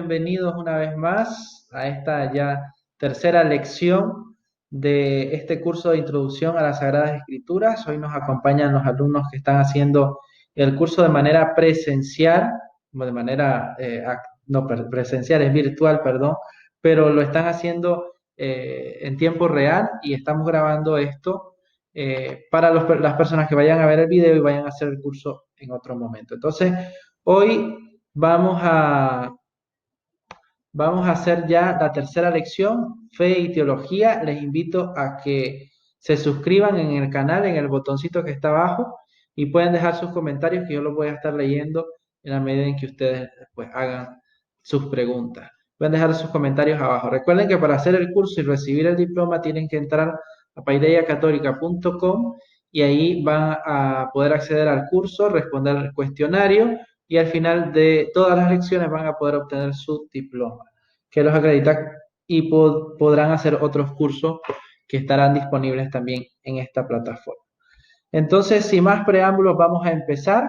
Bienvenidos una vez más a esta ya tercera lección de este curso de introducción a las Sagradas Escrituras. Hoy nos acompañan los alumnos que están haciendo el curso de manera presencial, o de manera, no, presencial, es virtual, perdón, pero lo están haciendo en tiempo real y estamos grabando esto para las personas que vayan a ver el video y vayan a hacer el curso en otro momento. Entonces, hoy vamos a hacer ya la tercera lección, Fe y Teología. Les invito a que se suscriban en el canal, en el botoncito que está abajo, y pueden dejar sus comentarios que yo los voy a estar leyendo en la medida en que ustedes pues, hagan sus preguntas. Pueden dejar sus comentarios abajo. Recuerden que para hacer el curso y recibir el diploma tienen que entrar a paideiacatólica.com y ahí van a poder acceder al curso, responder el cuestionario y al final de todas las lecciones van a poder obtener su diploma, que los acredita y podrán hacer otros cursos que estarán disponibles también en esta plataforma. Entonces, sin más preámbulos, vamos a empezar.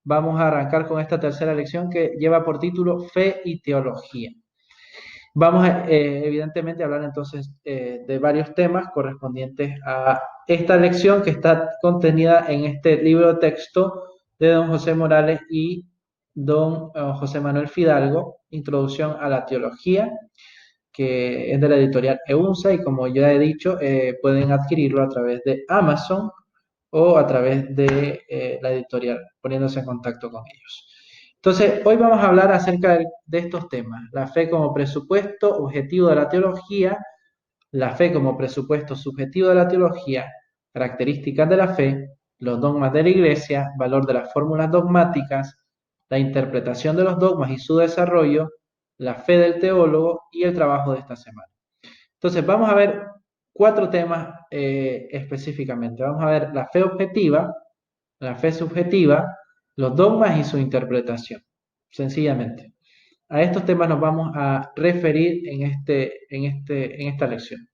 Vamos a arrancar con esta tercera lección que lleva por título Fe y Teología. Vamos a, evidentemente, a hablar entonces de varios temas correspondientes a esta lección que está contenida en este libro de texto de don José Morales y don José Manuel Fidalgo, Introducción a la Teología, que es de la editorial EUNSA y como ya he dicho, pueden adquirirlo a través de Amazon o a través de la editorial, poniéndose en contacto con ellos. Entonces, hoy vamos a hablar acerca de estos temas, la fe como presupuesto objetivo de la teología, la fe como presupuesto subjetivo de la teología, características de la fe, los dogmas de la Iglesia, valor de las fórmulas dogmáticas, la interpretación de los dogmas y su desarrollo, la fe del teólogo y el trabajo de esta semana. Entonces, vamos a ver cuatro temas específicamente. Vamos a ver la fe objetiva, la fe subjetiva, los dogmas y su interpretación, sencillamente. A estos temas nos vamos a referir en esta lección.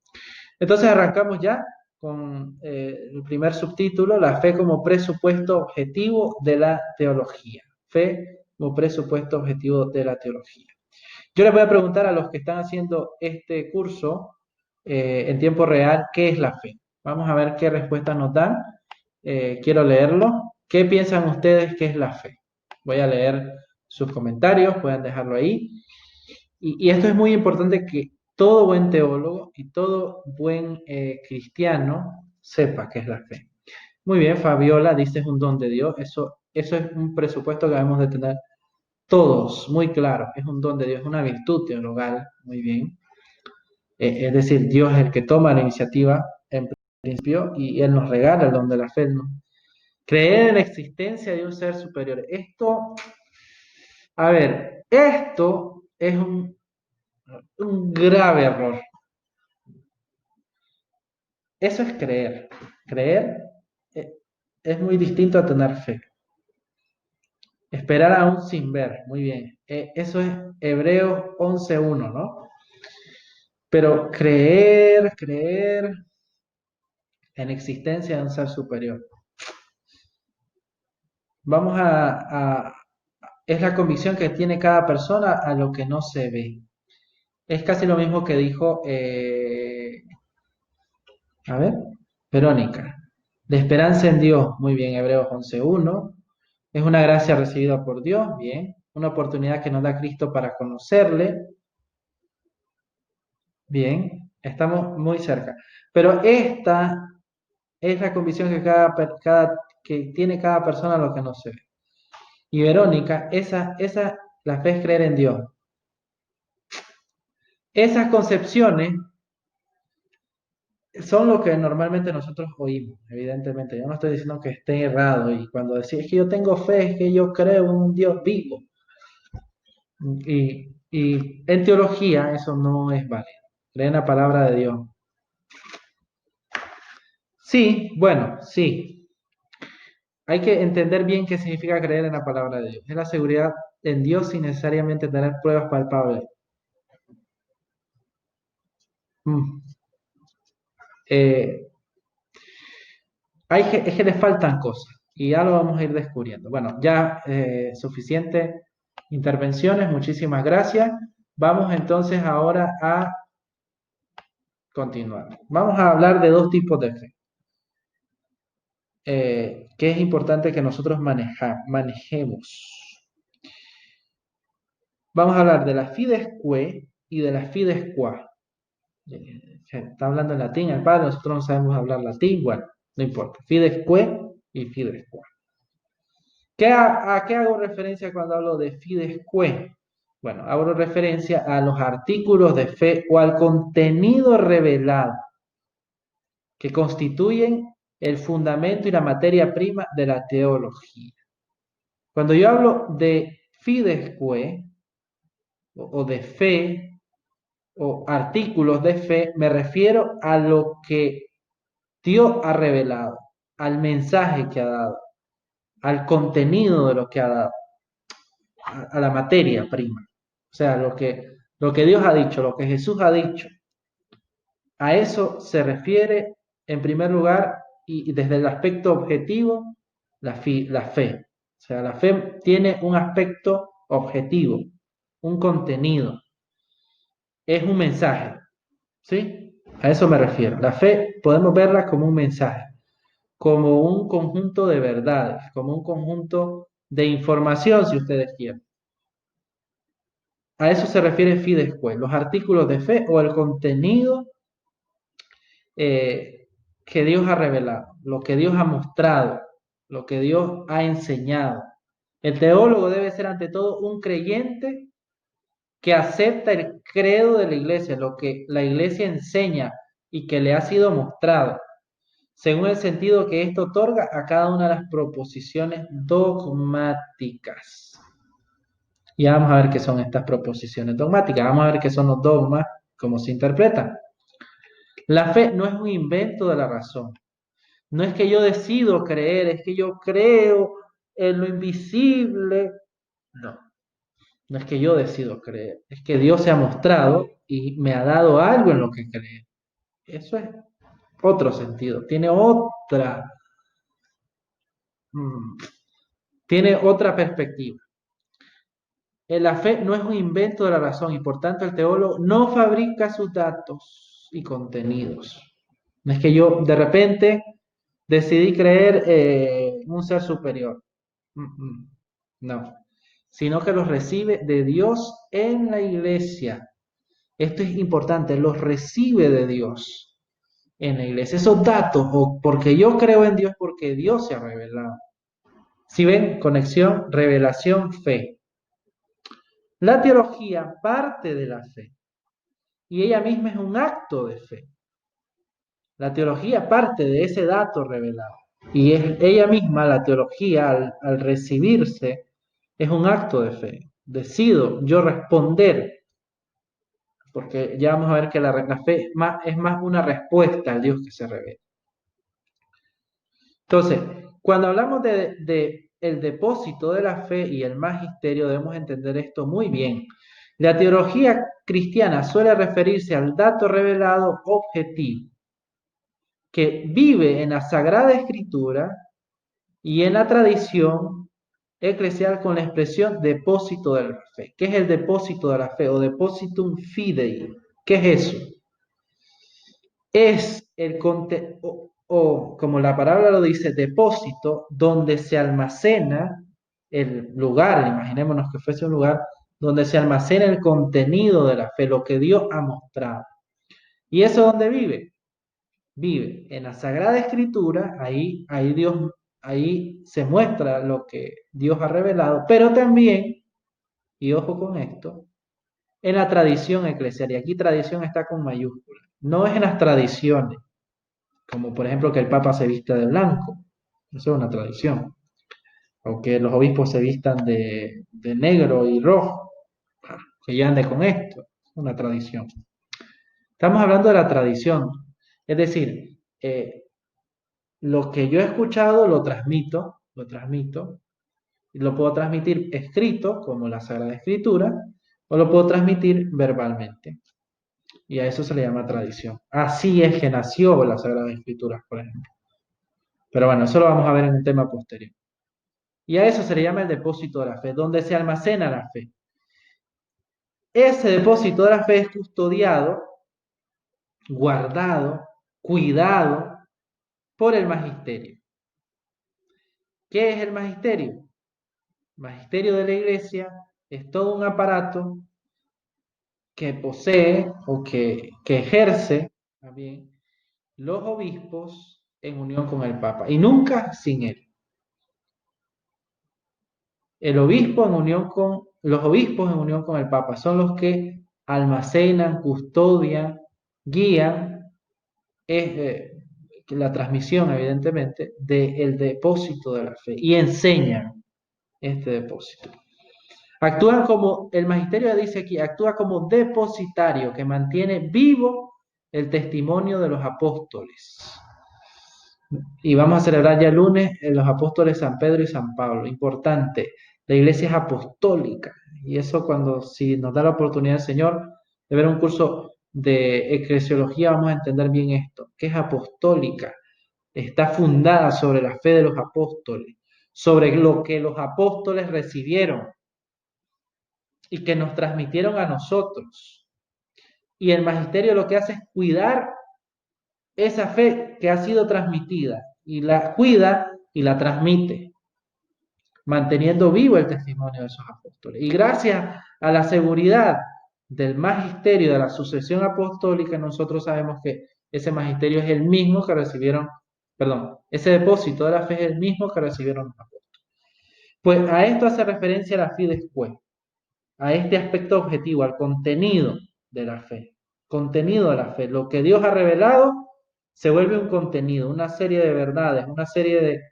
Entonces arrancamos ya con el primer subtítulo, la fe como presupuesto objetivo de la teología. Fe como presupuesto objetivo de la teología. Yo les voy a preguntar a los que están haciendo este curso en tiempo real, ¿qué es la fe? Vamos a ver qué respuestas nos dan. Quiero leerlo. ¿Qué piensan ustedes que es la fe? Voy a leer sus comentarios, pueden dejarlo ahí. Y esto es muy importante que todo buen teólogo y todo buen cristiano sepa qué es la fe. Muy bien, Fabiola, dices un don de Dios. Eso es un presupuesto que debemos de tener todos, muy claro. Es un don de Dios, es una virtud teologal. Muy bien. Es decir, Dios es el que toma la iniciativa en principio y Él nos regala el don de la fe, ¿no? Creer en la existencia de un ser superior. A ver, esto es un grave error. Eso es creer. Creer eh, es muy distinto a tener fe. Esperar aún sin ver. Muy bien. Eso es Hebreos 11:1, ¿no? Pero creer en la existencia de un ser superior. Vamos es la convicción que tiene cada persona a lo que no se ve. Es casi lo mismo que dijo, a ver, Verónica. La esperanza en Dios, muy bien, Hebreos 11:1. Es una gracia recibida por Dios, bien. Una oportunidad que nos da Cristo para conocerle, bien. Estamos muy cerca. Pero esta es la convicción que tiene cada persona a lo que no se ve. Y Verónica, la fe es creer en Dios. Esas concepciones son lo que normalmente nosotros oímos, evidentemente. Yo no estoy diciendo que esté errado y cuando decís que yo tengo fe, es que yo creo en un Dios vivo. Y en teología eso no es válido. Creer en la palabra de Dios. Sí, bueno, sí. Hay que entender bien qué significa creer en la palabra de Dios. Es la seguridad en Dios sin necesariamente tener pruebas palpables. Mm. Eh, es que le faltan cosas y ya lo vamos a ir descubriendo. Bueno, ya suficientes intervenciones, muchísimas gracias. Vamos entonces ahora a continuar. Vamos a hablar de dos tipos de fe, que es importante que nosotros manejemos. Vamos a hablar de la fides que y de la fides qua. Está hablando en latín el padre, nosotros no sabemos hablar latín, bueno, no importa. Fides que y fides qua. ¿A qué hago referencia cuando hablo de fides que? Bueno, hago referencia a los artículos de fe o al contenido revelado que constituyen el fundamento y la materia prima de la teología. Cuando yo hablo de fides que o de fe o artículos de fe, me refiero a lo que Dios ha revelado, al mensaje que ha dado, al contenido de lo que ha dado, a la materia prima. O sea, lo que Dios ha dicho, lo que Jesús ha dicho. A eso se refiere en primer lugar y desde el aspecto objetivo la fe. O sea, la fe tiene un aspecto objetivo, un contenido, es un mensaje, ¿sí? A eso me refiero. La fe podemos verla como un mensaje, como un conjunto de verdades, como un conjunto de información, si ustedes quieren. A eso se refiere fides que, los artículos de fe o el contenido que Dios ha revelado, lo que Dios ha mostrado, lo que Dios ha enseñado. El teólogo debe ser ante todo un creyente que acepta el credo de la iglesia, lo que la iglesia enseña y que le ha sido mostrado, según el sentido que esto otorga a cada una de las proposiciones dogmáticas. Y vamos a ver qué son estas proposiciones dogmáticas. Vamos a ver qué son los dogmas, cómo se interpretan. La fe no es un invento de la razón. No es que yo decido creer, es que yo creo en lo invisible. No, no es que yo decido creer, es que Dios se ha mostrado y me ha dado algo en lo que creer. Eso es otro sentido, mm, tiene otra perspectiva. La fe no es un invento de la razón y por tanto el teólogo no fabrica sus datos y contenidos. No es que yo de repente decidí creer en un ser superior. No, sino que los recibe de Dios en la iglesia. Esto es importante, los recibe de Dios en la iglesia. Esos datos, o porque yo creo en Dios, porque Dios se ha revelado. Si ven, conexión, revelación, fe. La teología parte de la fe y ella misma es un acto de fe. La teología parte de ese dato revelado y es ella misma, la teología, al recibirse, es un acto de fe. Decido yo responder, porque ya vamos a ver que la fe es más una respuesta al Dios que se revela. Entonces, cuando hablamos de el depósito de la fe y el magisterio, debemos entender esto muy bien. La teología cristiana suele referirse al dato revelado objetivo, que vive en la Sagrada Escritura y en la tradición eclesial con la expresión depósito de la fe. ¿Qué es el depósito de la fe o depositum fidei? ¿Qué es eso? Es el o como la palabra lo dice, depósito, donde se almacena el lugar, imaginémonos que fuese un lugar donde se almacena el contenido de la fe, lo que Dios ha mostrado. ¿Y eso dónde vive? Vive en la Sagrada Escritura, ahí se muestra lo que Dios ha revelado, pero también, y ojo con esto, en la tradición eclesial, y aquí tradición está con mayúsculas, no es en las tradiciones, como por ejemplo que el Papa se vista de blanco, eso es una tradición, o que los obispos se vistan de negro y rojo, que yo ande con esto, es una tradición. Estamos hablando de la tradición, es decir, lo que yo he escuchado lo transmito, y lo puedo transmitir escrito, como la Sagrada Escritura, o lo puedo transmitir verbalmente. Y a eso se le llama tradición. Así es que nació la Sagrada Escritura, por ejemplo. Pero bueno, eso lo vamos a ver en un tema posterior. Y a eso se le llama el depósito de la fe, donde se almacena la fe. Ese depósito de la fe es custodiado, guardado, cuidado por el magisterio. ¿Qué es el magisterio? El magisterio de la iglesia es todo un aparato que posee o que ejerce también los obispos en unión con el Papa y nunca sin él. El obispo en unión con los obispos en unión con el Papa son los que almacenan, custodian, guían la transmisión, evidentemente, del depósito de la fe y enseñan este depósito. Actúan como, el magisterio dice aquí, actúa como depositario que mantiene vivo el testimonio de los apóstoles. Y vamos a celebrar ya el lunes los apóstoles San Pedro y San Pablo. Importante, la iglesia es apostólica. Y eso cuando, si nos da la oportunidad el Señor de ver un curso de eclesiología, vamos a entender bien esto, que es apostólica. Está fundada sobre la fe de los apóstoles, sobre lo que los apóstoles recibieron y que nos transmitieron a nosotros. Y el magisterio lo que hace es cuidar esa fe que ha sido transmitida y la cuida y la transmite, manteniendo vivo el testimonio de esos apóstoles. Y gracias a la seguridad del magisterio de la sucesión apostólica, nosotros sabemos que ese magisterio es el mismo que recibieron, perdón, ese depósito de la fe es el mismo que recibieron los apóstoles. Pues a esto hace referencia la Fides Quae, a este aspecto objetivo, al contenido de la fe. Contenido de la fe. Lo que Dios ha revelado se vuelve un contenido, una serie de verdades, una serie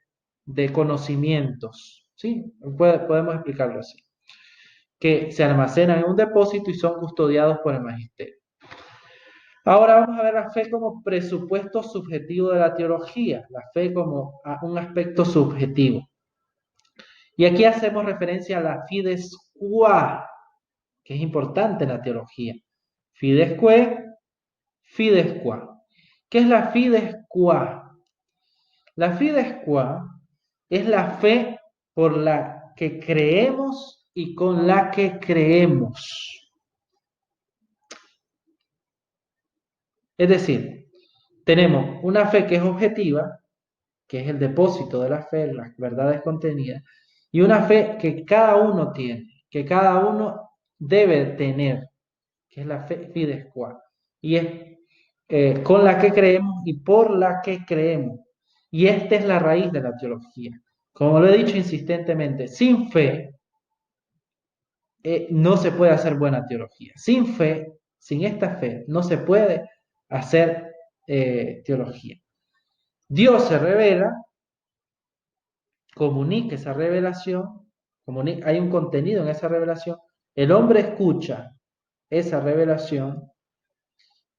de conocimientos. ¿Sí? Podemos explicarlo así. Que se almacenan en un depósito y son custodiados por el magisterio. Ahora vamos a ver la fe como presupuesto subjetivo de la teología, la fe como un aspecto subjetivo. Y aquí hacemos referencia a la fides qua, que es importante en la teología. Fides que, fides qua. ¿Qué es la fides qua? La fides qua es la fe por la que creemos y con la que creemos. Es decir, tenemos una fe que es objetiva, que es el depósito de la fe, las verdades contenidas, y una fe que cada uno tiene, que cada uno debe tener, que es la fe fides qua, y es con la que creemos y por la que creemos. Y esta es la raíz de la teología. Como lo he dicho insistentemente, sin fe no se puede hacer buena teología. Sin fe, sin esta fe, no se puede hacer teología. Dios se revela, comunica esa revelación, hay un contenido en esa revelación, el hombre escucha esa revelación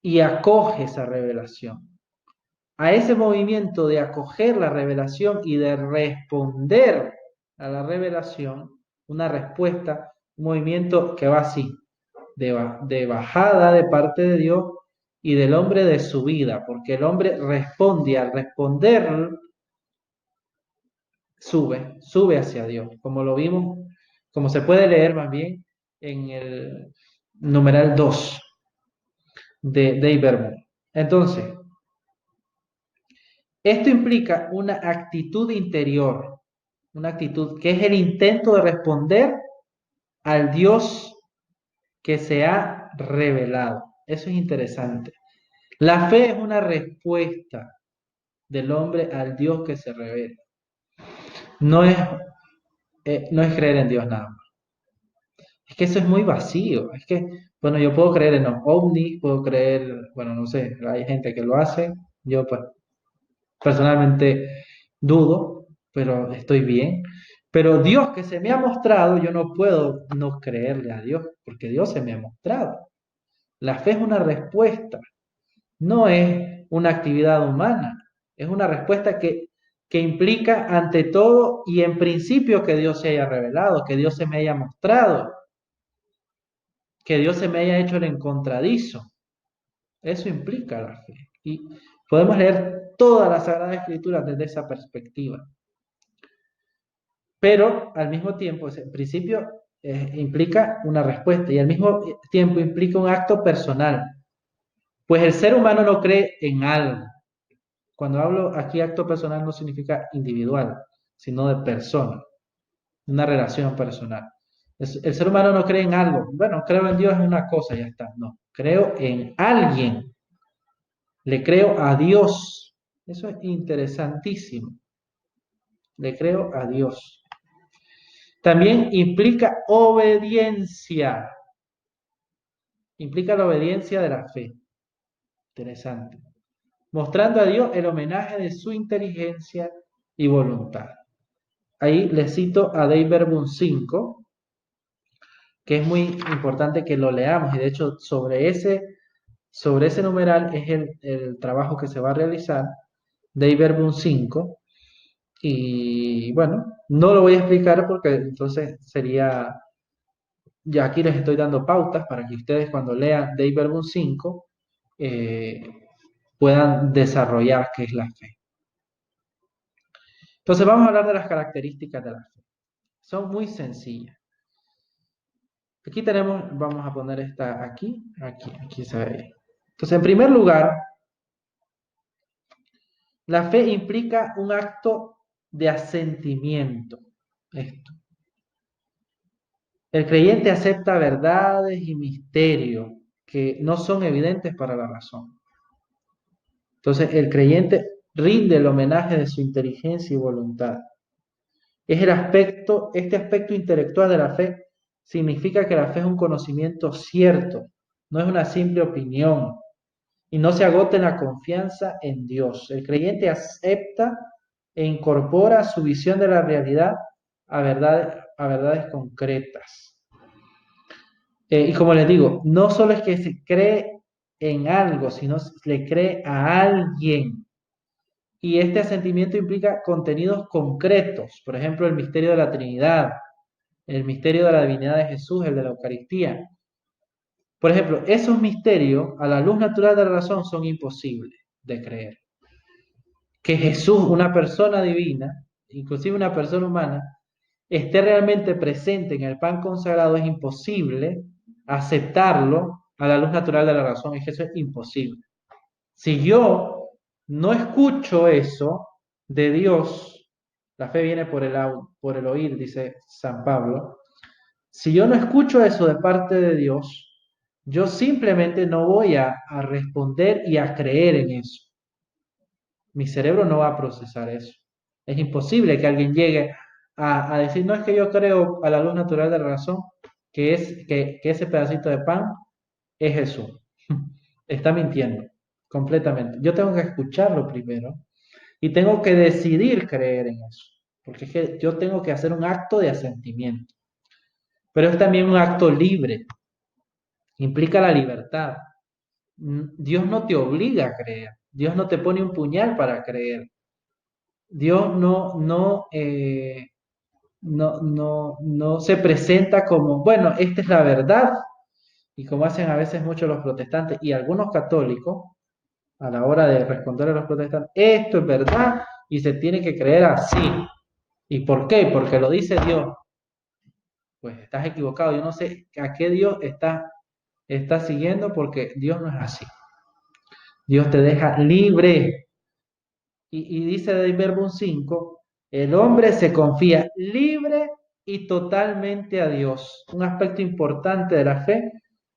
y acoge esa revelación. A ese movimiento de acoger la revelación y de responder a la revelación, una respuesta, un movimiento que va así, de bajada de parte de Dios y del hombre de su vida, porque el hombre responde, al responder sube hacia Dios, como lo vimos, como se puede leer más bien en el numeral 2 de Ibermo. Entonces, esto implica una actitud interior, una actitud que es el intento de responder al Dios que se ha revelado. Eso es interesante. La fe es una respuesta del hombre al Dios que se revela. No es, no es creer en Dios nada más. Es que eso es muy vacío. Es que, bueno, yo puedo creer en los ovnis, puedo creer, bueno, no sé, hay gente que lo hace. Yo, pues, personalmente dudo, pero estoy bien. Pero Dios que se me ha mostrado, yo no puedo no creerle a Dios, porque Dios se me ha mostrado. La fe es una respuesta, no es una actividad humana, es una respuesta que implica ante todo y en principio que Dios se haya revelado, que Dios se me haya mostrado, que Dios se me haya hecho el encontradizo. Eso implica la fe. Y podemos leer toda la Sagrada Escritura desde esa perspectiva. Pero al mismo tiempo, en principio, implica una respuesta y al mismo tiempo implica un acto personal. Pues el ser humano no cree en algo. Cuando hablo aquí acto personal no significa individual, sino de persona, una relación personal. El ser humano no cree en algo. Bueno, creo en Dios es una cosa, ya está. No, creo en alguien. Le creo a Dios. Eso es interesantísimo. Le creo a Dios. También implica obediencia. Implica la obediencia de la fe. Interesante. Mostrando a Dios el homenaje de su inteligencia y voluntad. Ahí les cito a Dei Verbum 5, que es muy importante que lo leamos, y de hecho sobre ese numeral es el trabajo que se va a realizar, Dei Verbum 5, y bueno, no lo voy a explicar porque entonces sería, ya aquí les estoy dando pautas para que ustedes cuando lean Dei Verbum 5 eh, puedan desarrollar qué es la fe. Entonces vamos a hablar de las características de la fe. Son muy sencillas. Aquí tenemos, vamos a poner esta aquí se ve. Entonces, en primer lugar, la fe implica un acto de asentimiento. Esto. El creyente acepta verdades y misterios que no son evidentes para la razón. Entonces, el creyente rinde el homenaje de su inteligencia y voluntad. Este aspecto intelectual de la fe significa que la fe es un conocimiento cierto, no es una simple opinión, y no se agota en la confianza en Dios. El creyente acepta e incorpora su visión de la realidad a verdades concretas. Y como les digo, no solo es que se cree en algo, sino le cree a alguien. Y este asentimiento implica contenidos concretos, por ejemplo, el misterio de la Trinidad, el misterio de la divinidad de Jesús, el de la Eucaristía. Por ejemplo, esos misterios a la luz natural de la razón son imposibles de creer. Que Jesús, una persona divina, inclusive una persona humana, esté realmente presente en el pan consagrado es imposible aceptarlo a la luz natural de la razón, y que eso es imposible. Si yo no escucho eso de Dios, la fe viene por el oír, dice San Pablo, si yo no escucho eso de parte de Dios, yo simplemente no voy a responder y a creer en eso. Mi cerebro no va a procesar eso. Es imposible que alguien llegue a decir, no es que yo creo a la luz natural de la razón, que ese pedacito de pan es Jesús. Está mintiendo completamente. Yo tengo que escucharlo primero y tengo que decidir creer en eso, porque es que yo tengo que hacer un acto de asentimiento. Pero es también un acto libre, implica la libertad. Dios no te obliga a creer, Dios no te pone un puñal para creer. Dios no se presenta como, bueno, esta es la verdad, y como hacen a veces muchos los protestantes y algunos católicos, a la hora de responder a los protestantes, esto es verdad y se tiene que creer así. ¿Y por qué? Porque lo dice Dios. Pues estás equivocado, yo no sé a qué Dios está siguiendo porque Dios no es así. Dios te deja libre. Y dice del verbo 5, el hombre se confía libre y totalmente a Dios. Un aspecto importante de la fe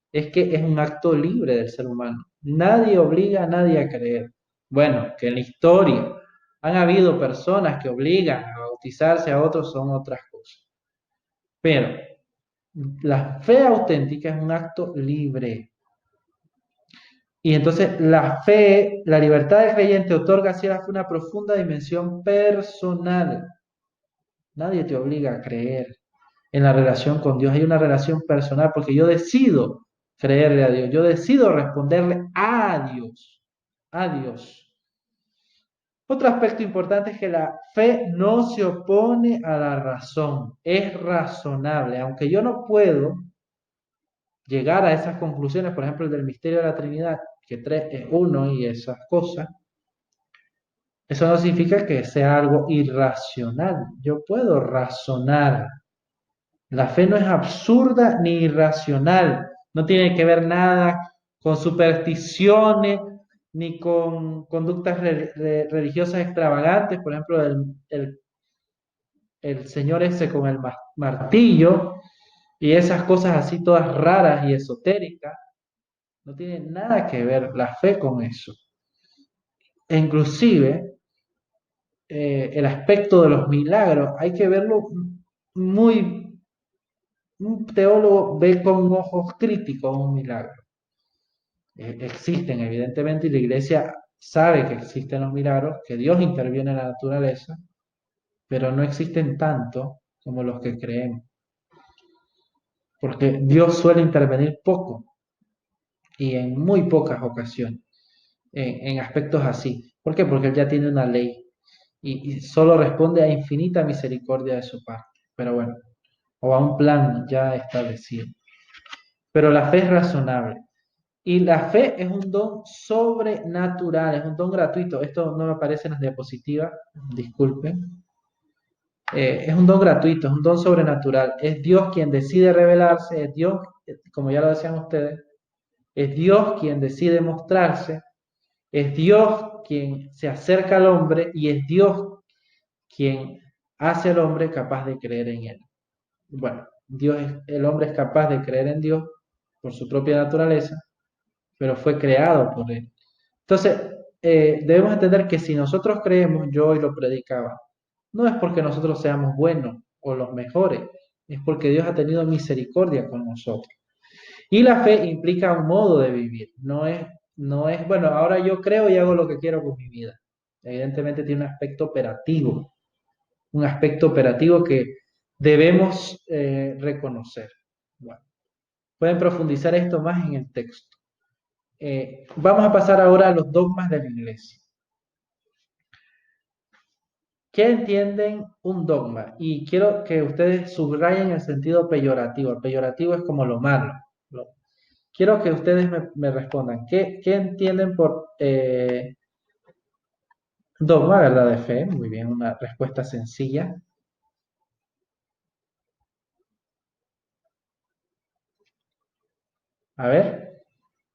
es que es un acto libre del ser humano. Nadie obliga a nadie a creer. Bueno, que en la historia han habido personas que obligan a bautizarse a otros son otras cosas. Pero la fe auténtica es un acto libre. Y entonces la fe, la libertad del creyente otorga así a la fe una profunda dimensión personal. Nadie te obliga a creer en la relación con Dios. Hay una relación personal porque yo decido creerle a Dios. Yo decido responderle a Dios. A Dios. Otro aspecto importante es que la fe no se opone a la razón. Es razonable. Aunque yo no puedo llegar a esas conclusiones, por ejemplo, el del misterio de la Trinidad, que tres es uno y esas cosas, eso no significa que sea algo irracional. Yo puedo razonar La fe no es absurda ni irracional, no tiene que ver nada con supersticiones ni con conductas religiosas extravagantes, por ejemplo, el señor ese con el martillo y esas cosas así todas raras y esotéricas, no tiene nada que ver la fe con eso. E inclusive el aspecto de los milagros hay que verlo muy, un teólogo ve con ojos críticos un milagro. Existen evidentemente y la iglesia sabe que existen los milagros, que Dios interviene en la naturaleza, pero no existen tanto como los que creemos, porque Dios suele intervenir poco y en muy pocas ocasiones, en aspectos así. ¿Por qué? Porque Él ya tiene una ley y solo responde a infinita misericordia de su parte, pero bueno, o a un plan ya establecido. Pero la fe es razonable. Y la fe es un don sobrenatural, es un don gratuito. Esto no me aparece en las diapositivas, disculpen. Es un don gratuito, es un don sobrenatural. Es Dios quien decide revelarse, es Dios, como ya lo decían ustedes, es Dios quien decide mostrarse, es Dios quien se acerca al hombre y es Dios quien hace al hombre capaz de creer en él. Bueno, el hombre es capaz de creer en Dios por su propia naturaleza, pero fue creado por él. Entonces, debemos entender que si nosotros creemos, yo hoy lo predicaba, no es porque nosotros seamos buenos o los mejores, es porque Dios ha tenido misericordia con nosotros. Y la fe implica un modo de vivir, no es, bueno, ahora yo creo y hago lo que quiero con mi vida. Evidentemente tiene un aspecto operativo que debemos reconocer. Bueno, pueden profundizar esto más en el texto. Vamos a pasar ahora a los dogmas de la iglesia. ¿Qué entienden un dogma? Y quiero que ustedes subrayen el sentido peyorativo. El peyorativo es como lo malo. Quiero que ustedes me respondan. ¿Qué entienden por dogma, verdad de fe? Muy bien, una respuesta sencilla. A ver,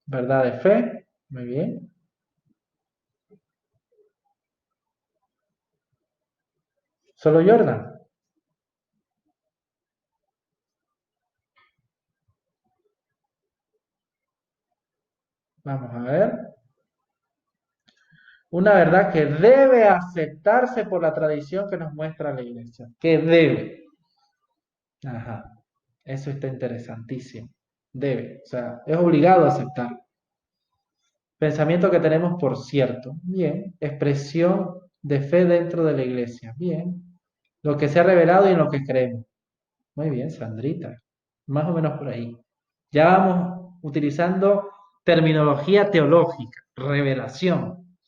verdad de fe. Muy bien. Solo Jordan. Vamos a ver. Una verdad que debe aceptarse por la tradición que nos muestra la iglesia. Que debe. Ajá. Eso está interesantísimo. Debe. O sea, es obligado a aceptar. Pensamiento que tenemos por cierto. Bien. Expresión de fe dentro de la iglesia. Bien. Lo que se ha revelado y en lo que creemos. Muy bien, Sandrita. Más o menos por ahí. Ya vamos utilizando terminología teológica. Revelación.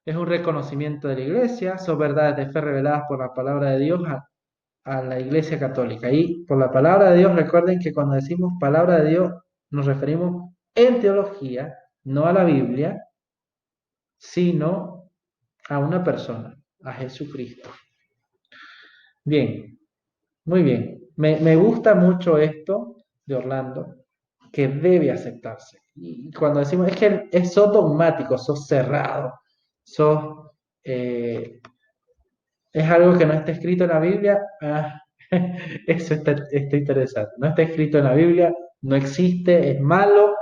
Es un reconocimiento de la iglesia. Son verdades de fe reveladas por la palabra de Dios a la iglesia católica. Y por la palabra de Dios, recuerden que cuando decimos palabra de Dios, nos referimos en teología, no a la Biblia, sino a una persona, a Jesucristo. Bien, muy bien. Me gusta mucho esto de Orlando, que debe aceptarse. Y cuando decimos, es que sos dogmático, sos cerrado, sos, es algo que no está escrito en la Biblia. Eso está interesante. No está escrito en la Biblia, no existe, es malo,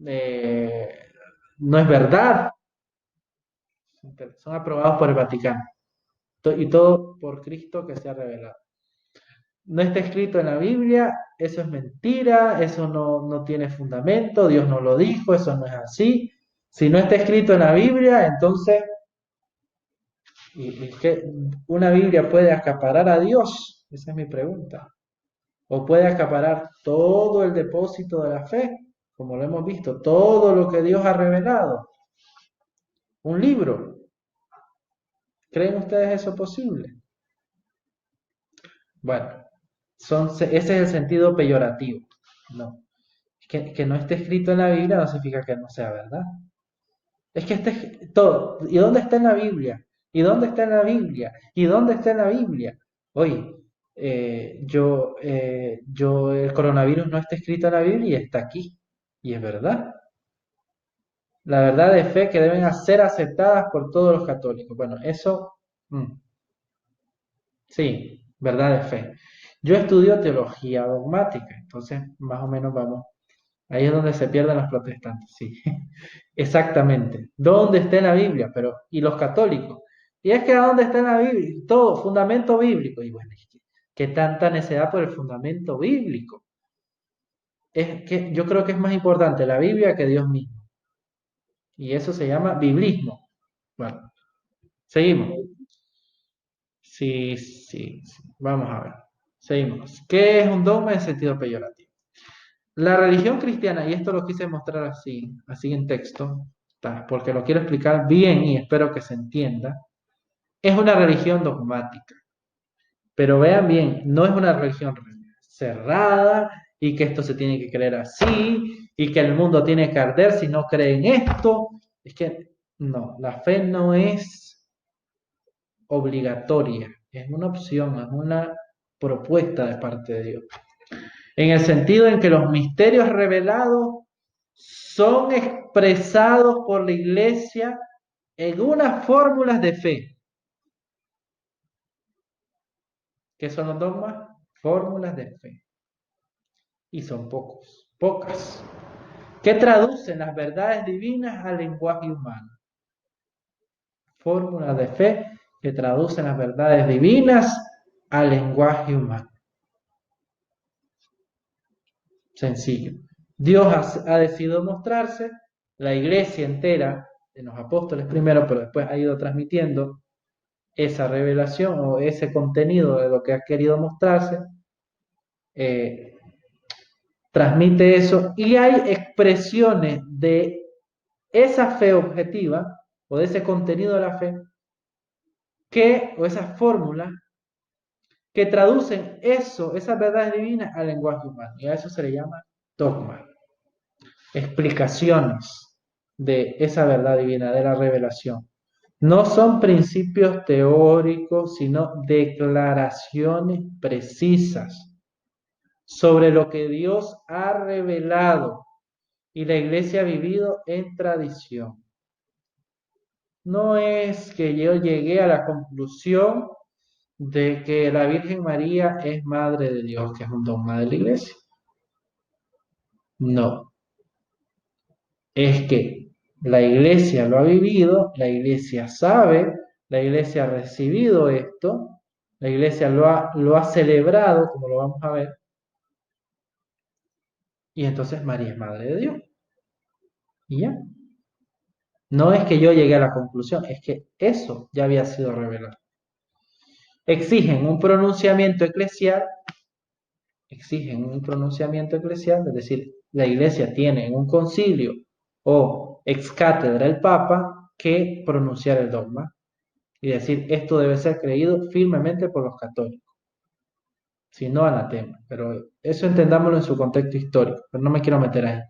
eh, no es verdad. Son aprobados por el Vaticano y todo por Cristo que se ha revelado. No está escrito en la Biblia, eso es mentira, eso no tiene fundamento, Dios no lo dijo, eso no es así. Si no está escrito en la Biblia, entonces, ¿y qué? ¿Una Biblia puede acaparar a Dios? Esa es mi pregunta. ¿O puede acaparar todo el depósito de la fe? Como lo hemos visto, todo lo que Dios ha revelado. Un libro. ¿Creen ustedes eso posible? Bueno, ese es el sentido peyorativo. No. Que no esté escrito en la Biblia no significa que no sea verdad. Es que esté todo. ¿Y dónde está en la Biblia? ¿Y dónde está en la Biblia? ¿Y dónde está en la Biblia? Oye, el coronavirus no está escrito en la Biblia y está aquí. Y es verdad. La verdad de fe que deben ser aceptadas por todos los católicos. Bueno, eso, mm, sí, verdad de fe. Yo estudio teología dogmática, entonces más o menos vamos. Ahí es donde se pierden los protestantes, sí. Exactamente. ¿Dónde está en la Biblia? Pero, ¿y los católicos? Y es que ¿a dónde está en la Biblia? Todo, fundamento bíblico. Y bueno, es que, ¿qué tanta necedad por el fundamento bíblico? Es que yo creo que es más importante la Biblia que Dios mismo. Y eso se llama biblismo. Bueno, seguimos. Sí, sí, sí. Vamos a ver. Seguimos. ¿Qué es un dogma en sentido peyorativo? La religión cristiana, y esto lo quise mostrar así, así en texto, porque lo quiero explicar bien y espero que se entienda, es una religión dogmática. Pero vean bien, no es una religión cerrada y que esto se tiene que creer así y que el mundo tiene que arder si no cree en esto. Es que no, la fe no es obligatoria, es una opción, es una propuesta de parte de Dios. En el sentido en que los misterios revelados son expresados por la iglesia en unas fórmulas de fe. ¿Qué son los dogmas? Fórmulas de fe. Y son pocas, que traducen las verdades divinas al lenguaje humano. Fórmulas de fe que traducen las verdades divinas al lenguaje humano. Sencillo. Dios ha decidido mostrarse, la iglesia entera, en los apóstoles primero, pero después ha ido transmitiendo esa revelación o ese contenido de lo que ha querido mostrarse, eh, transmite eso y hay expresiones de esa fe objetiva o de ese contenido de la fe o esas fórmulas que traducen eso, esas verdades divinas al lenguaje humano. Y a eso se le llama dogma. Explicaciones de esa verdad divina, de la revelación. No son principios teóricos, sino declaraciones precisas sobre lo que Dios ha revelado y la iglesia ha vivido en tradición. No es que yo llegué a la conclusión de que la Virgen María es Madre de Dios, que es un dogma de la iglesia. No, es que la iglesia lo ha vivido, la iglesia sabe, la iglesia ha recibido esto, la iglesia lo ha celebrado, como lo vamos a ver, y entonces María es Madre de Dios. Y ya. No es que yo llegué a la conclusión, es que eso ya había sido revelado. Exigen un pronunciamiento eclesial, es decir, la iglesia tiene en un concilio o ex cátedra el Papa que pronunciar el dogma y decir esto debe ser creído firmemente por los católicos, si no anatema. Pero eso entendámoslo en su contexto histórico, pero no me quiero meter ahí.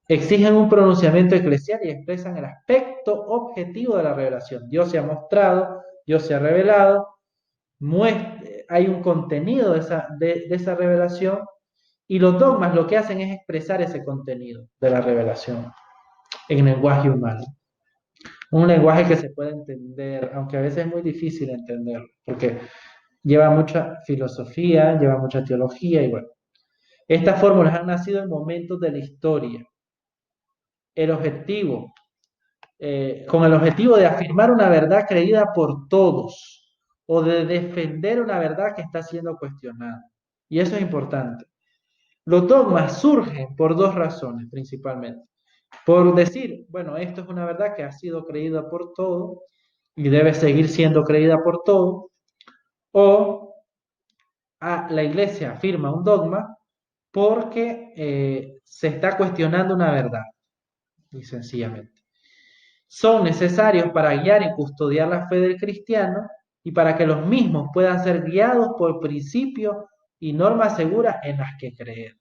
Exigen un pronunciamiento eclesial y expresan el aspecto objetivo de la revelación. Dios se ha mostrado, Dios se ha revelado, hay un contenido de esa revelación y los dogmas lo que hacen es expresar ese contenido de la revelación en lenguaje humano. Un lenguaje que se puede entender, aunque a veces es muy difícil entenderlo, porque lleva mucha filosofía, lleva mucha teología y bueno. Estas fórmulas han nacido en momentos de la historia. El objetivo con el objetivo de afirmar una verdad creída por todos o de defender una verdad que está siendo cuestionada. Y eso es importante. Los dogmas surgen por dos razones principalmente. Por decir, bueno, esto es una verdad que ha sido creída por todos y debe seguir siendo creída por todos, o la iglesia afirma un dogma porque se está cuestionando una verdad, y sencillamente. Son necesarios para guiar y custodiar la fe del cristiano y para que los mismos puedan ser guiados por principios y normas seguras en las que creer.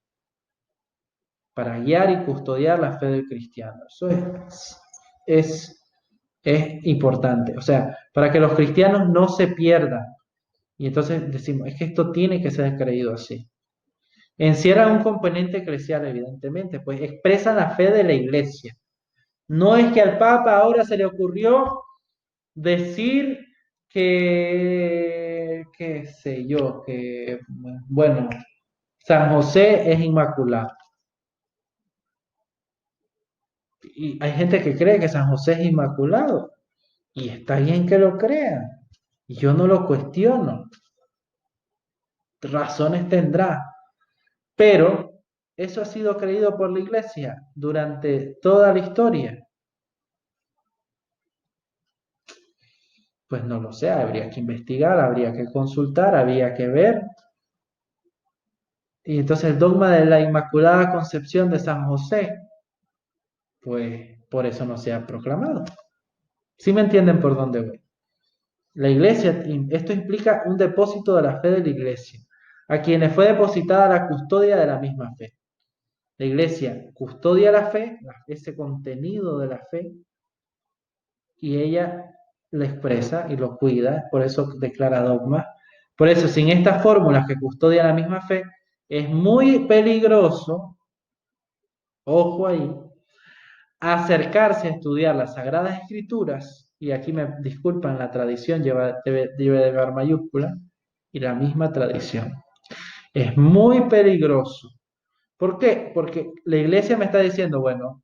Para guiar y custodiar la fe del cristiano. Eso es importante. O sea, para que los cristianos no se pierdan, Y entonces decimos, es que esto tiene que ser creído así. Encierra un componente eclesial, evidentemente, pues expresan la fe de la iglesia. No es que al Papa ahora se le ocurrió decir que, qué sé yo, que, bueno, San José es inmaculado. Y hay gente que cree que San José es inmaculado. Y está bien que lo crean. Y yo no lo cuestiono. Razones tendrá. Pero eso ha sido creído por la iglesia durante toda la historia. Pues no lo sé, habría que investigar, habría que consultar, habría que ver. Y entonces el dogma de la Inmaculada Concepción de San José, pues por eso no se ha proclamado. ¿Sí me entienden por dónde voy? La iglesia, esto implica un depósito de la fe de la iglesia, a quienes fue depositada la custodia de la misma fe. La iglesia custodia la fe, ese contenido de la fe, y ella lo expresa y lo cuida, por eso declara dogma. Por eso, sin estas fórmulas que custodian la misma fe, es muy peligroso, ojo ahí, acercarse a estudiar las Sagradas Escrituras, y aquí me disculpan, la tradición debe llevar mayúscula, y la misma tradición. Es muy peligroso. ¿Por qué? Porque la iglesia me está diciendo, bueno,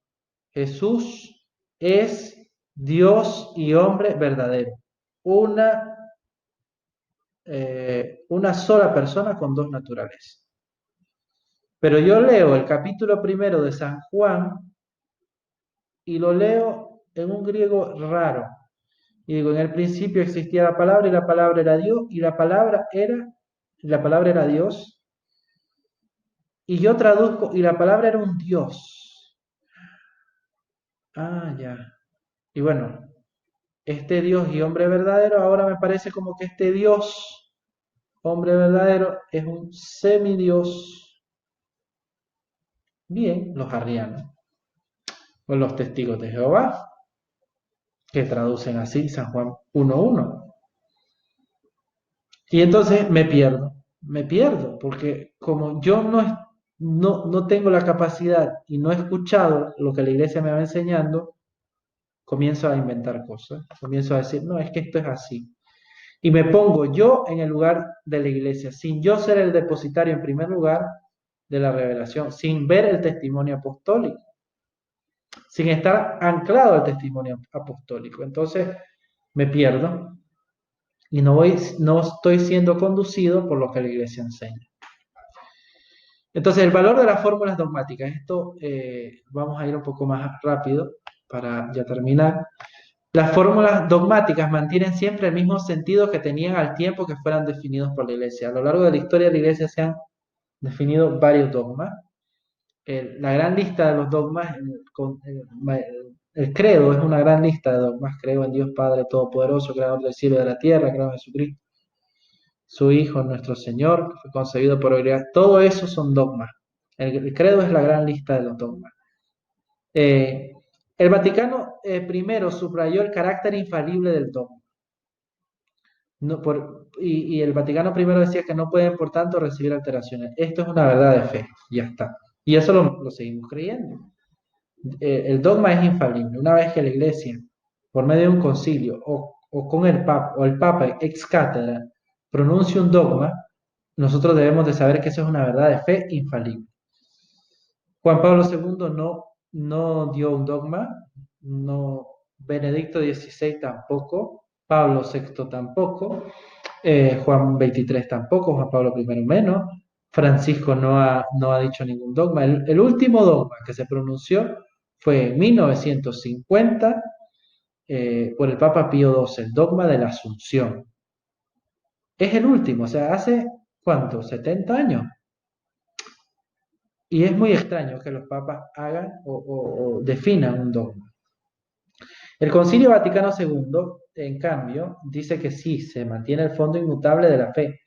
Jesús es Dios y hombre verdadero. Una, una sola persona con dos naturalezas. Pero yo leo el capítulo primero de San Juan y lo leo en un griego raro. Y digo, en el principio existía la palabra y la palabra era Dios y la palabra era Dios. Y yo traduzco y la palabra era un Dios. Ah, ya. Y bueno, este Dios y hombre verdadero, ahora me parece como que este Dios, hombre verdadero, es un semidios. Bien, los arrianos, o los testigos de Jehová, que traducen así San Juan 1:1. Y entonces me pierdo, porque como yo no tengo la capacidad y no he escuchado lo que la iglesia me va enseñando, comienzo a inventar cosas, comienzo a decir, no, es que esto es así. Y me pongo yo en el lugar de la iglesia, sin yo ser el depositario en primer lugar de la revelación, sin ver el testimonio apostólico, sin estar anclado al testimonio apostólico. Entonces me pierdo y no estoy siendo conducido por lo que la iglesia enseña. Entonces, el valor de las fórmulas dogmáticas. Esto vamos a ir un poco más rápido para ya terminar. Las fórmulas dogmáticas mantienen siempre el mismo sentido que tenían al tiempo que fueran definidos por la Iglesia. A lo largo de la historia de la Iglesia se han definido varios dogmas. La gran lista de los dogmas, el credo es una gran lista de dogmas. Creo en Dios Padre Todopoderoso, Creador del cielo y de la tierra, creo en Jesucristo, su Hijo, nuestro Señor, que fue concebido por obra. Todo eso son dogmas. El credo es la gran lista de los dogmas. Eh, el Vaticano primero subrayó el carácter infalible del dogma. No, y el Vaticano primero decía que no pueden, por tanto, recibir alteraciones. Esto es una verdad de fe, ya está. Y eso lo seguimos creyendo. El dogma es infalible. Una vez que la Iglesia, por medio de un concilio o con el Papa ex cátedra, pronuncia un dogma, nosotros debemos de saber que eso es una verdad de fe infalible. Juan Pablo II no dio un dogma, no, Benedicto XVI tampoco, Pablo VI tampoco, Juan XXIII tampoco, Juan Pablo I menos, Francisco no ha dicho ningún dogma. El último dogma que se pronunció fue en 1950 por el Papa Pío XII, el dogma de la Asunción. Es el último, o sea, hace ¿cuánto? 70 años. Y es muy extraño que los papas hagan o definan un dogma. El Concilio Vaticano II, en cambio, dice que sí, se mantiene el fondo inmutable de la fe,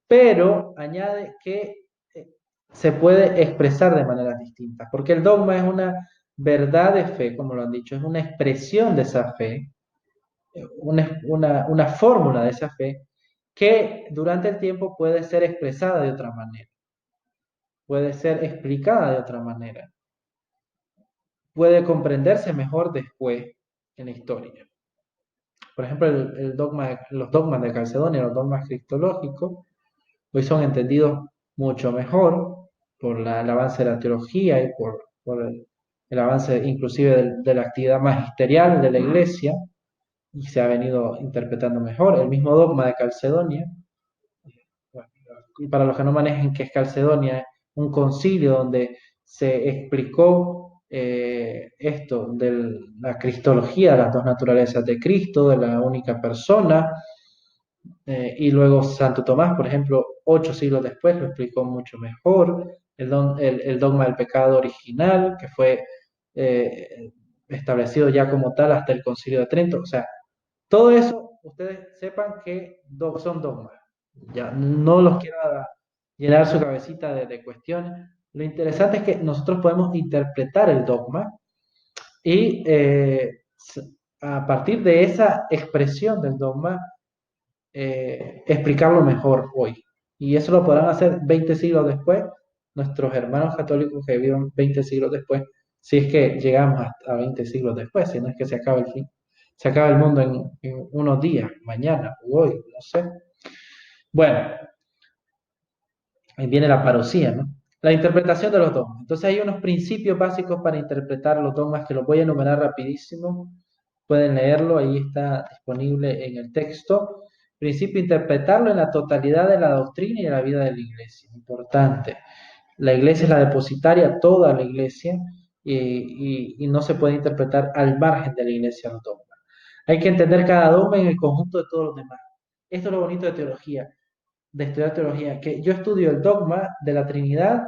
pero añade que se puede expresar de maneras distintas, porque el dogma es una verdad de fe, como lo han dicho, es una expresión de esa fe, una fórmula de esa fe, que durante el tiempo puede ser expresada de otra manera, puede ser explicada de otra manera, puede comprenderse mejor después en la historia. Por ejemplo, los dogmas de Calcedonia, los dogmas cristológicos, hoy son entendidos mucho mejor por el avance de la teología y por el avance inclusive de la actividad magisterial de la Iglesia, y se ha venido interpretando mejor. El mismo dogma de Calcedonia, bueno, para los que no manejen qué es Calcedonia, es un concilio donde se explicó esto de la cristología, de las dos naturalezas de Cristo, de la única persona, y luego Santo Tomás, por ejemplo, 8 siglos después lo explicó mucho mejor, el dogma del pecado original, que fue eh, establecido ya como tal hasta el Concilio de Trento. O sea, todo eso, ustedes sepan que son dogmas. Ya, no los quiero llenar su cabecita de cuestiones. Lo interesante es que nosotros podemos interpretar el dogma y a partir de esa expresión del dogma, explicarlo mejor hoy. Y eso lo podrán hacer 20 siglos después, nuestros hermanos católicos que vivieron 20 siglos después, si es que llegamos a 20 siglos después, si no es que se acaba el fin, se acaba el mundo en unos días, mañana o hoy, no sé. Bueno, ahí viene la parosía, ¿no? La interpretación de los dogmas. Entonces hay unos principios básicos para interpretar los dogmas que los voy a enumerar rapidísimo. Pueden leerlo, ahí está disponible en el texto. Principio, interpretarlo en la totalidad de la doctrina y de la vida de la iglesia. Importante. La iglesia es la depositaria, toda la iglesia, y no se puede interpretar al margen de la iglesia los dogmas. Hay que entender cada dogma en el conjunto de todos los demás. Esto es lo bonito de teología, de estudiar teología, que yo estudio el dogma de la Trinidad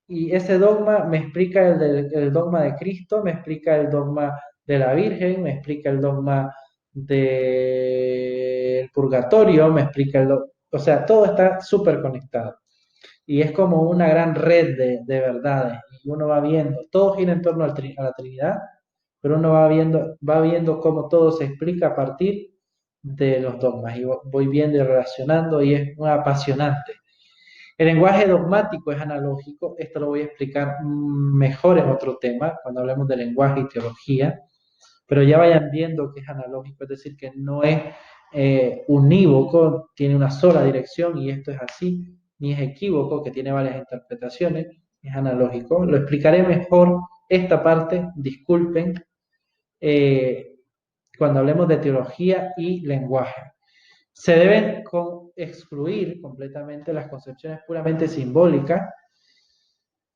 y ese dogma me explica el dogma de Cristo, me explica el dogma de la Virgen, me explica el dogma del purgatorio, me explica o sea, todo está súper conectado. Y es como una gran red de verdades. Y uno va viendo, todo gira en torno a la Trinidad, pero uno va viendo cómo todo se explica a partir de los dogmas. Y voy viendo y relacionando y es muy apasionante. El lenguaje dogmático es analógico, esto lo voy a explicar mejor en otro tema, cuando hablemos de lenguaje y teología, pero ya vayan viendo que es analógico, es decir, que no es unívoco, tiene una sola dirección y esto es así, ni es equívoco, que tiene varias interpretaciones, es analógico. Lo explicaré mejor esta parte, disculpen, eh, cuando hablemos de teología y lenguaje. Se deben excluir completamente las concepciones puramente simbólicas,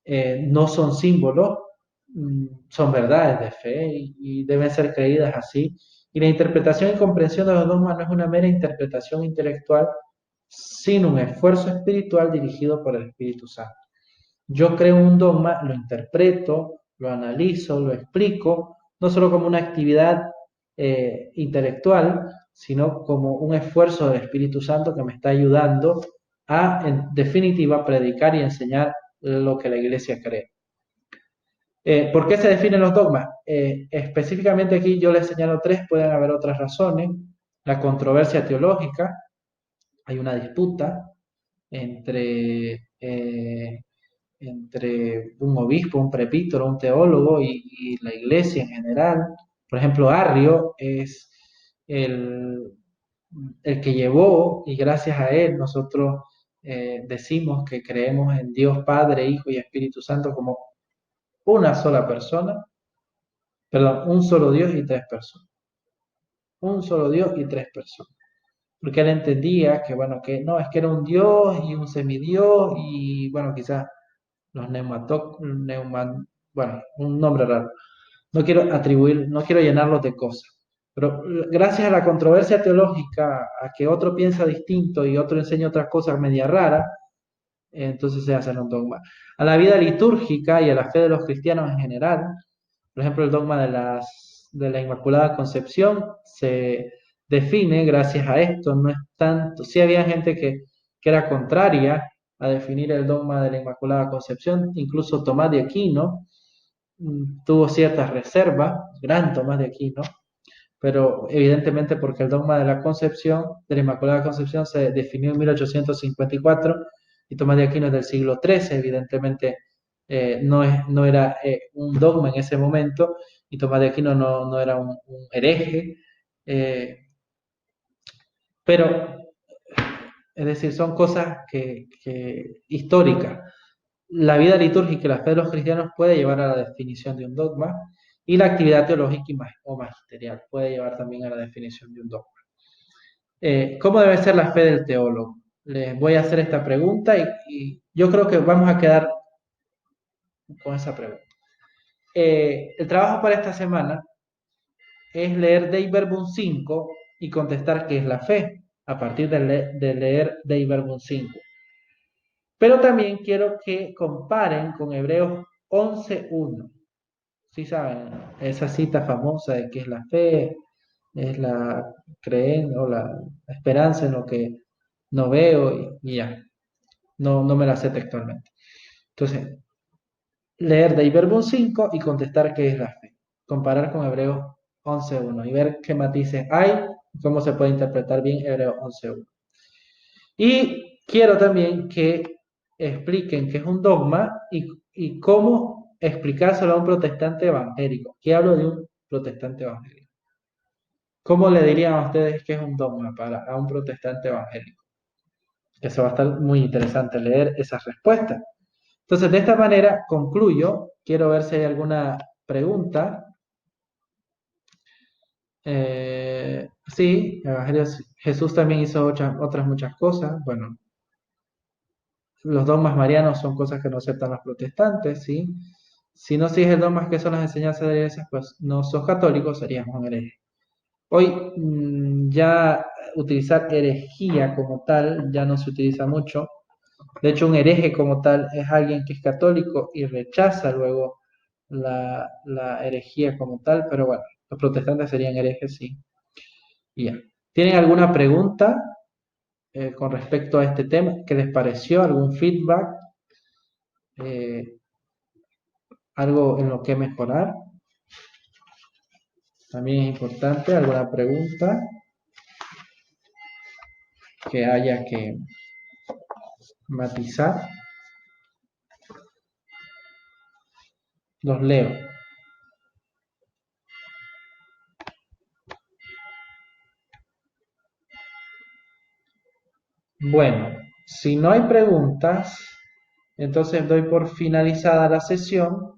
no son símbolos, son verdades de fe y deben ser creídas así. Y la interpretación y comprensión de los dogmas no es una mera interpretación intelectual, sino un esfuerzo espiritual dirigido por el Espíritu Santo. Yo creo un dogma, lo interpreto, lo analizo, lo explico, no solo como una actividad intelectual, sino como un esfuerzo del Espíritu Santo que me está ayudando a, en definitiva, predicar y enseñar lo que la Iglesia cree. ¿Por qué se definen los dogmas? Específicamente aquí yo les señalo tres, pueden haber otras razones. La controversia teológica, hay una disputa entre un obispo, un prepítoro, un teólogo y la iglesia en general. Por ejemplo, Arrio es el, el que llevó, y gracias a él nosotros decimos que creemos en Dios Padre, Hijo y Espíritu Santo como una sola persona, perdón, un solo Dios y tres personas. Un solo Dios y tres personas. Porque él entendía que, bueno, que no, es que era un Dios y un semidios y, bueno, quizás los bueno, un nombre raro. No quiero llenarlos de cosas. Pero gracias a la controversia teológica, a que otro piensa distinto y otro enseña otras cosas media raras, entonces se hacen un dogma. A la vida litúrgica y a la fe de los cristianos en general, por ejemplo, el dogma de la Inmaculada Concepción se define gracias a esto, no es tanto, sí había gente que era contraria a definir el dogma de la Inmaculada Concepción, incluso Tomás de Aquino tuvo ciertas reservas, gran Tomás de Aquino, pero evidentemente porque el dogma de la Concepción, de la Inmaculada Concepción, se definió en 1854 y Tomás de Aquino es del siglo XIII, evidentemente no era un dogma en ese momento y Tomás de Aquino no era un hereje, eh, pero es decir, son cosas históricas. La vida litúrgica y la fe de los cristianos puede llevar a la definición de un dogma y la actividad teológica o magisterial puede llevar también a la definición de un dogma. ¿Cómo debe ser la fe del teólogo? Les voy a hacer esta pregunta y yo creo que vamos a quedar con esa pregunta. El trabajo para esta semana es leer Dei Verbum 5 y contestar qué es la fe a partir de leer Dei Verbum 5. Pero también quiero que comparen con Hebreos 11:1. Sí saben, esa cita famosa de que es la fe, es la creencia o la esperanza en lo que no veo y ya. No me la sé textualmente. Entonces, leer Dei Verbum 5 y contestar qué es la fe. Comparar con Hebreos 11:1 y ver qué matices hay y cómo se puede interpretar bien Hebreos 11:1. Y quiero también que expliquen qué es un dogma y cómo explicárselo a un protestante evangélico. ¿Qué hablo de un protestante evangélico? ¿Cómo le dirían a ustedes qué es un dogma a un protestante evangélico? Eso va a estar muy interesante leer esas respuestas. Entonces, de esta manera concluyo. Quiero ver si hay alguna pregunta. Sí, Jesús también hizo otras muchas cosas. Bueno, los dogmas marianos son cosas que no aceptan los protestantes, ¿sí? Si no sigues el dogma que son las enseñanzas de la iglesia, pues no sos católico, serías un hereje. Hoy ya utilizar herejía como tal ya no se utiliza mucho. De hecho, un hereje como tal es alguien que es católico y rechaza luego la herejía como tal, pero bueno, los protestantes serían herejes, sí. Y ya. ¿Tienen alguna pregunta con respecto a este tema? ¿Qué les pareció? ¿Algún feedback? Eh, ¿Algo en lo que mejorar? También es importante. ¿Alguna pregunta que haya que matizar? Los leo. Bueno, si no hay preguntas, entonces doy por finalizada la sesión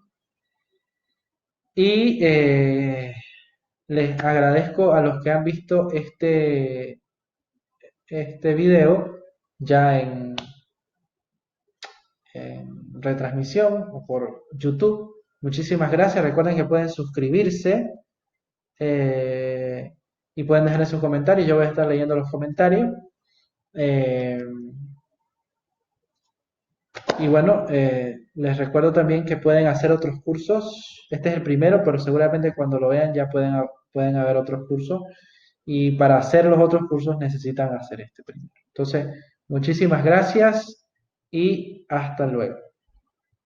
y les agradezco a los que han visto este video ya en retransmisión o por YouTube. Muchísimas gracias. Recuerden que pueden suscribirse eh, y pueden dejar sus comentarios. Yo voy a estar leyendo los comentarios. Eh, y bueno, les recuerdo también que pueden hacer otros cursos. Este es el primero, pero seguramente cuando lo vean ya pueden haber otros cursos. Y para hacer los otros cursos necesitan hacer este primero. Entonces, muchísimas gracias y hasta luego.